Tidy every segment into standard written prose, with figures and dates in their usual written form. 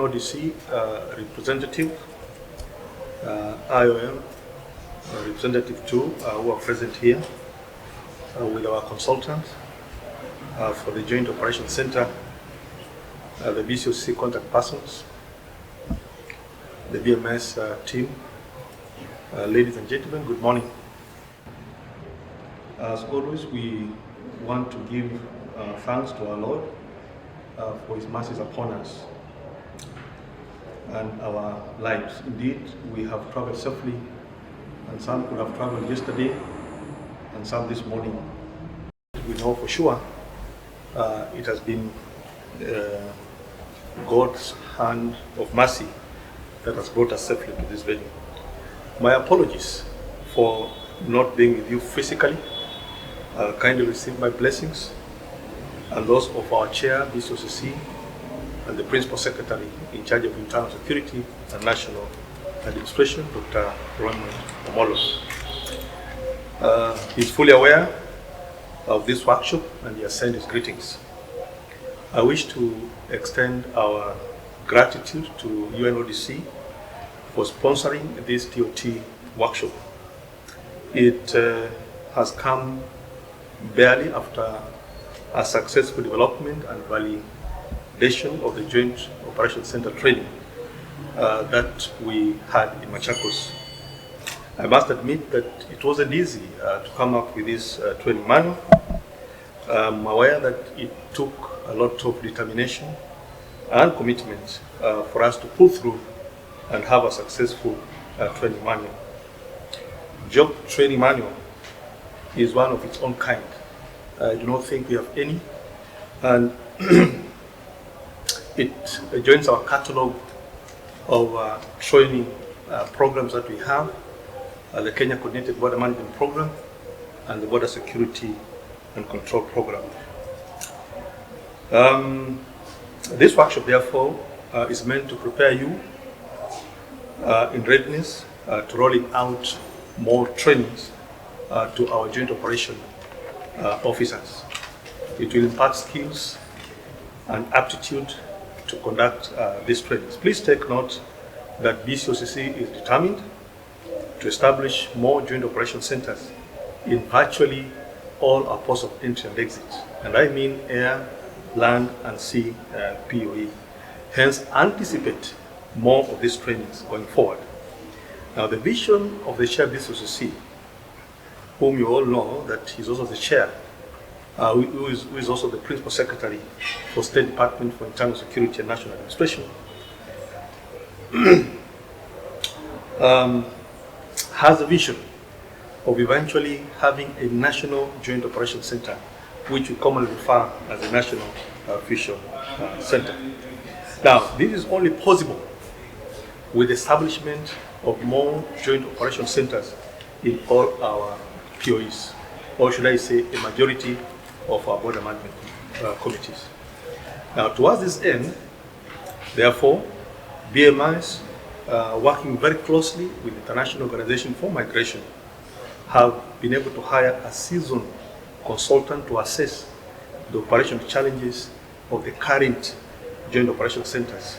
UNODC representative, IOM representative too, who are present here with our consultants for the Joint Operations Center, the BCOC contact persons, the BMS team. Ladies and gentlemen, good morning. As always, we want to give thanks to our Lord for His mercies upon us and our lives. Indeed, we have traveled safely, and some could have traveled yesterday and some this morning. We know for sure it has been God's hand of mercy that has brought us safely to this venue. My apologies for not being with you physically. Kindly receive my blessings and those of our chair, BCOC, and the Principal Secretary in charge of Internal Security and National Administration, Dr. Raymond Omolo. He's fully aware of this workshop and he has sent his greetings. I wish to extend our gratitude to UNODC for sponsoring this TOT workshop. It has come barely after a successful development and validation of the Joint Operations Center training that we had in Machakos. I must admit that it wasn't easy to come up with this training manual. I'm aware that it took a lot of determination and commitment for us to pull through and have a successful training manual. JOC training manual is one of its own kind. I do not think we have any, and it joins our catalog of training programs that we have, the Kenya Coordinated Border Management Program and the Border Security and Control Program. This workshop, therefore, is meant to prepare you in readiness to rolling out more trainings to our joint operation officers. It will impart skills and aptitude to conduct these trainings. Please take note that BCOC is determined to establish more joint operation centers in virtually all our ports of entry and exit, and I mean air, land and sea POE. Hence, anticipate more of these trainings going forward. Now, the vision of the chair BCOC, whom you all know that he's also the chair, who is also the Principal Secretary for State Department for Internal Security and National Administration, has a vision of eventually having a national joint operations center, which we commonly refer as a national fusion center. Now, this is only possible with the establishment of more joint operation centers in all our POEs, or should I say a majority of our border management committees. Now, towards this end, therefore, BMIs, working very closely with the International Organization for Migration, have been able to hire a seasoned consultant to assess the operational challenges of the current joint operation centers,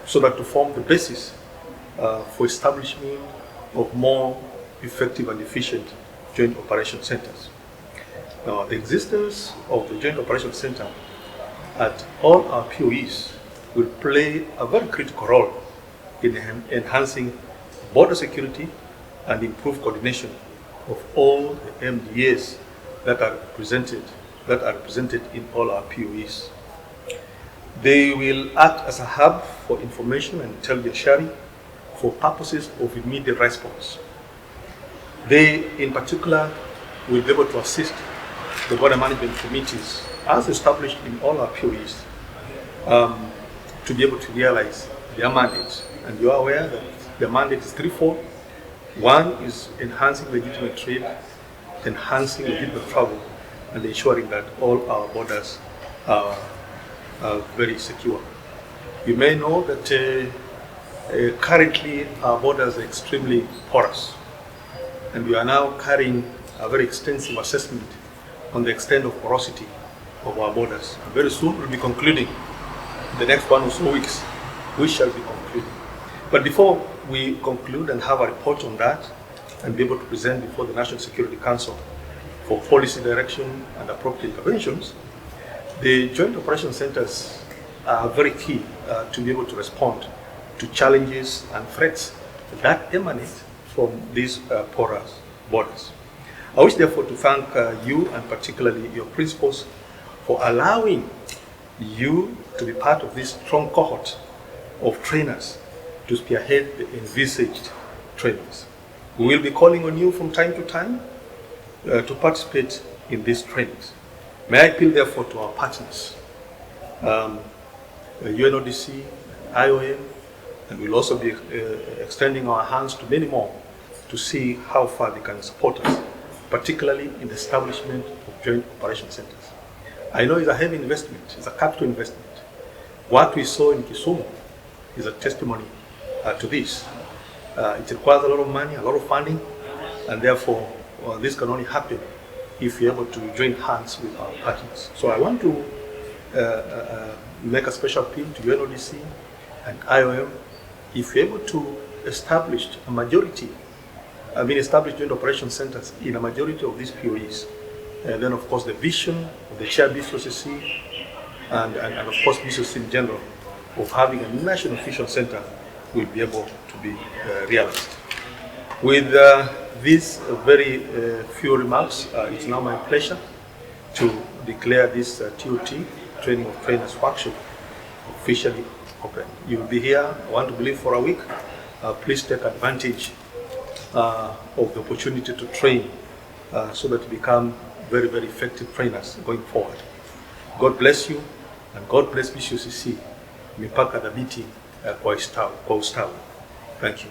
so that to form the basis for establishment of more effective and efficient joint operation centers. Now, the existence of the Joint Operation Center at all our POEs will play a very critical role in enhancing border security and improve coordination of all the MDAs that are represented in all our POEs. They will act as a hub for information and intelligence sharing for purposes of immediate response. They, in particular, will be able to assist the border management committees, as established in all our POEs, to be able to realize their mandate. And you are aware that the mandate is threefold. One is enhancing legitimate trade, enhancing legitimate travel, and ensuring that all our borders are very secure. You may know that currently our borders are extremely porous, and we are now carrying a very extensive assessment on the extent of porosity of our borders. Very soon we'll be concluding the next 1 or so weeks, we shall be concluding. But before we conclude and have a report on that and be able to present before the National Security Council for policy direction and appropriate interventions, the Joint Operation Centers are very key to be able to respond to challenges and threats that emanate from these porous borders. I wish therefore to thank you and particularly your principals for allowing you to be part of this strong cohort of trainers to spearhead the envisaged trainings. We will be calling on you from time to time to participate in these trainings. May I appeal therefore to our partners, UNODC, IOM, and we'll also be extending our hands to many more to see how far they can support us, particularly in the establishment of joint operation centers. I know it's a heavy investment, it's a capital investment. What we saw in Kisumu is a testimony to this. It requires a lot of money, a lot of funding, and therefore this can only happen if we're able to join hands with our partners. So I want to make a special appeal to UNODC and IOM. If we're able to establish established joint operation centers in a majority of these POEs, then of course the vision of the chair BCOCC and of course BCOCC in general of having a national fusion center will be able to be realized. With these very few remarks, it's now my pleasure to declare this TOT, Training of Trainers workshop, officially open. You will be here, I want to believe, for a week. Please take advantage of the opportunity to train so that you become very, very effective trainers going forward. God bless you and God bless BCOCC. Mipaka dhabiti kwa ustawi. Thank you.